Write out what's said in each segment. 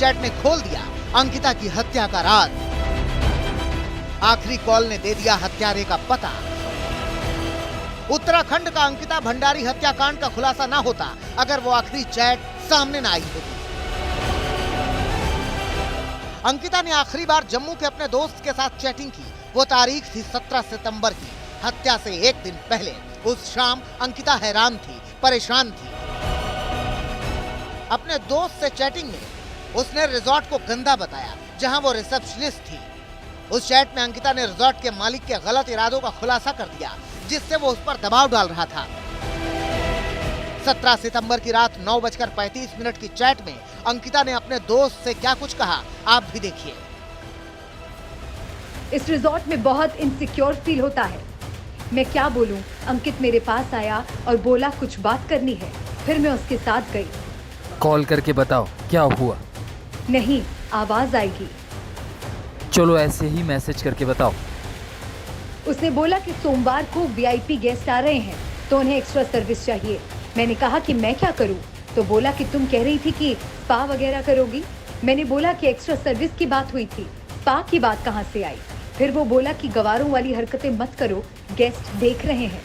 Chat ने खोल दिया अंकिता की हत्या का राज। आखिरी कॉल ने दे दिया हत्यारे का पता। उत्तराखंड का अंकिता भंडारी हत्याकांड का खुलासा ना होता अगर वो आखिरी चैट सामने ना आई होती। अंकिता ने आखिरी बार जम्मू के अपने दोस्त के साथ चैटिंग की। वो तारीख थी 17 सितंबर की, हत्या से एक दिन पहले। उस शाम अंकिता हैरान थी, परेशान थी। अपने दोस्त से चैटिंग में उसने रिजॉर्ट को गंदा बताया जहां वो रिसेप्शनिस्ट थी। उस चैट में अंकिता ने रिजॉर्ट के मालिक के गलत इरादों का खुलासा कर दिया, जिससे वो उस पर दबाव डाल रहा था। 17 सितंबर की रात 9:35 की चैट में अंकिता ने अपने दोस्त से क्या कुछ कहा, आप भी देखिए। इस रिजॉर्ट में बहुत इनसिक्योर फील होता है। मैं क्या बोलूं, अंकित मेरे पास आया और बोला कुछ बात करनी है। फिर मैं उसके साथ गई। कॉल करके बताओ क्या हुआ। नहीं, आवाज आएगी। चलो ऐसे ही मैसेज करके बताओ। उसने बोला कि सोमवार को वीआईपी गेस्ट आ रहे हैं तो उन्हें एक्स्ट्रा सर्विस चाहिए। मैंने कहा कि मैं क्या करूं? तो बोला कि तुम कह रही थी कि स्पा वगैरह करोगी। मैंने बोला कि एक्स्ट्रा सर्विस की बात हुई थी, स्पा की बात कहां से आई? फिर वो बोला कि गवारों वाली हरकतें मत करो, गेस्ट देख रहे हैं।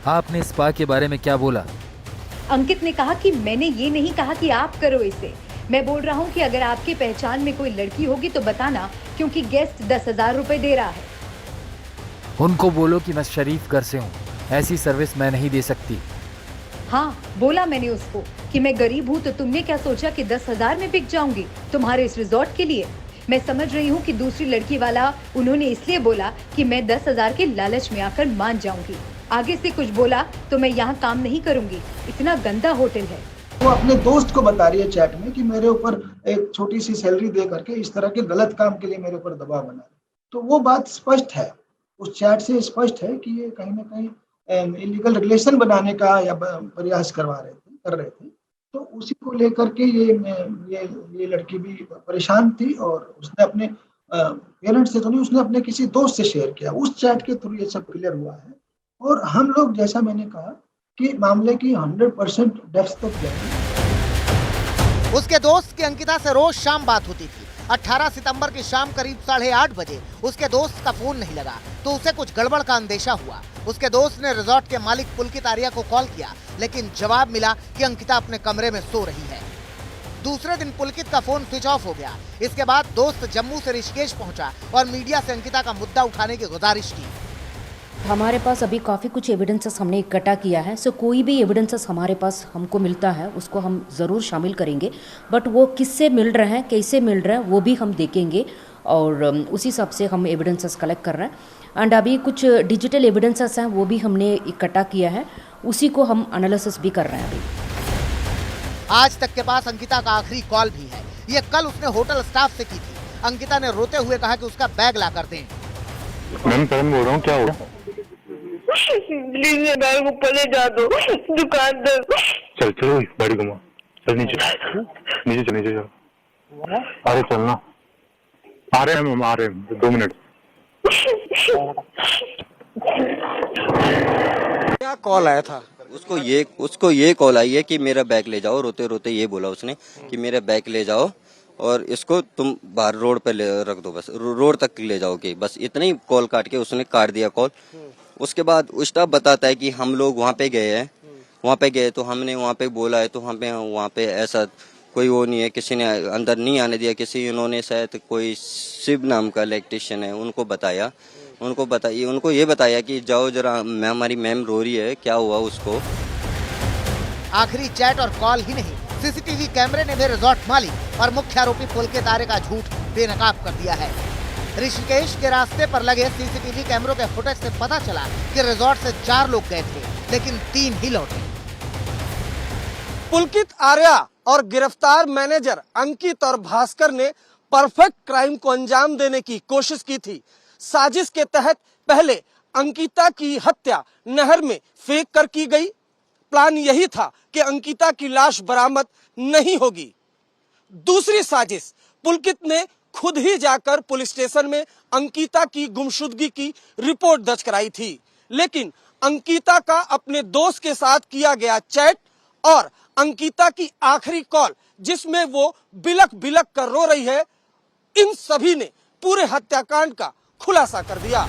आपने स्पा के बारे में क्या बोला? अंकित ने कहा कि मैंने ये नहीं कहा कि आप करो इसे। मैं बोल रहा हूँ कि अगर आपकी पहचान में कोई लड़की होगी तो बताना, क्योंकि गेस्ट 10,000 रुपए दे रहा है। उनको बोलो कि मैं शरीफ घर से हूँ, ऐसी सर्विस मैं नहीं दे सकती। हाँ, बोला मैंने उसको कि मैं गरीब हूँ तो तुमने क्या सोचा कि 10,000 में बिक जाऊंगी तुम्हारे इस रिजॉर्ट के लिए? मैं समझ रही हूँ कि दूसरी लड़की वाला उन्होंने इसलिए बोला कि मैं 10,000 के लालच में आकर मान जाऊंगी। आगे से कुछ बोला तो मैं यहाँ काम नहीं करूंगी। इतना गंदा होटल है। वो अपने दोस्त को बता रही है चैट में कि मेरे ऊपर एक छोटी सी सैलरी दे करके इस तरह के गलत काम के लिए मेरे ऊपर दबाव बना रहे। तो वो बात स्पष्ट है, उस चैट से स्पष्ट है कि ये कहीं ना कहीं इलीगल रिलेशन बनाने का या प्रयास कर रहे थे। तो उसी को लेकर के ये लड़की भी परेशान थी और उसने अपने पेरेंट्स से तो नहीं, उसने अपने किसी दोस्त से शेयर किया। उस चैट के थ्रू ये सब क्लियर हुआ है। और हम लोग, जैसा मैंने कहा, कि मामले की 100% डेप्थ तक जाएंगे। उसके दोस्त की अंकिता से रोज शाम बात होती थी। 18 सितंबर की शाम करीब 8:30 बजे उसके दोस्त का फोन नहीं लगा तो उसे कुछ गड़बड़ का अंदेशा हुआ। उसके दोस्त ने रिजॉर्ट के मालिक पुलकित आर्या को कॉल किया, लेकिन जवाब मिला कि अंकिता अपने कमरे में सो रही है। दूसरे दिन पुलकित का फोन स्विच ऑफ हो गया। इसके बाद दोस्त जम्मू से ऋषिकेश पहुंचा और मीडिया से अंकिता का मुद्दा उठाने की गुजारिश की। हमारे पास अभी काफ़ी कुछ एविडेंसेस हमने इकट्ठा किया है। सो कोई भी एविडेंसेस हमारे पास हमको मिलता है उसको हम ज़रूर शामिल करेंगे, बट वो किससे मिल रहे हैं, कैसे मिल रहे हैं, वो भी हम देखेंगे और उसी हिसाब से हम एविडेंसेस कलेक्ट कर रहे हैं। एंड अभी कुछ डिजिटल एविडेंसेस हैं वो भी हमने इकट्ठा किया है, उसी को हम एनालिसिस भी कर रहे हैं अभी। आज तक के पास अंकिता का आखिरी कॉल भी है। ये कल उसने होटल स्टाफ से की थी। अंकिता ने रोते हुए कहा कि उसका बैग ला कर दें। मैम पहले बोल रहा हूँ, क्या हुआ? प्लीज बैग ऊपर ले जा दो दुकानदार। चल चलो गाड़ी घुमा, चल नीचे चल। अरे चलना, आ रहे हैं हम, आ रहे हैं 2 मिनट। क्या कॉल आया था? उसको ये कॉल आई है कि मेरा बैग ले जाओ। रोते रोते ये बोला उसने कि मेरा बैग ले जाओ और इसको तुम बाहर रोड पे रख दो, बस रोड तक ले जाओगे। बस इतना ही कॉल काट के उसने काट दिया कॉल। उसके बाद स्टाफ बताता है कि हम लोग वहाँ पे गए हैं, वहाँ पे गए तो हमने वहाँ पे बोला है तो वहाँ पे ऐसा कोई वो नहीं है, किसी ने अंदर नहीं आने दिया। उन्होंने शायद कोई शिव नाम का इलेक्ट्रिशियन है, उनको ये बताया कि जाओ जरा, हमारी मैम रो रही है, क्या हुआ उसको। आखिरी चैट और कॉल ही नहीं, सीसीटीवी कैमरे ने भी रिजॉर्ट मालिक और मुख्य आरोपी पुलकित आर्या का झूठ बेनकाब कर दिया है। ऋषिकेश के रास्ते पर लगे सीसीटीवी कैमरों के फुटेज से पता चला कि रिजॉर्ट से 4 लोग गए थे, लेकिन 3 ही लौटे। पुलकित आर्या और गिरफ्तार मैनेजर अंकित और भास्कर ने परफेक्ट क्राइम को अंजाम देने की कोशिश की थी। साजिश के तहत पहले अंकिता की हत्या नहर में फेंक कर की गई। प्लान यही था कि अंकिता की लाश बरामद नहीं होगी। दूसरी साजिश, पुलकित ने खुद ही जाकर पुलिस स्टेशन में अंकिता की गुमशुदगी की रिपोर्ट दर्ज कराई थी, लेकिन अंकिता का अपने दोस्त के साथ किया गया चैट और अंकिता की आखिरी कॉल जिसमें वो बिलक बिलक कर रो रही है, इन सभी ने पूरे हत्याकांड का खुलासा कर दिया।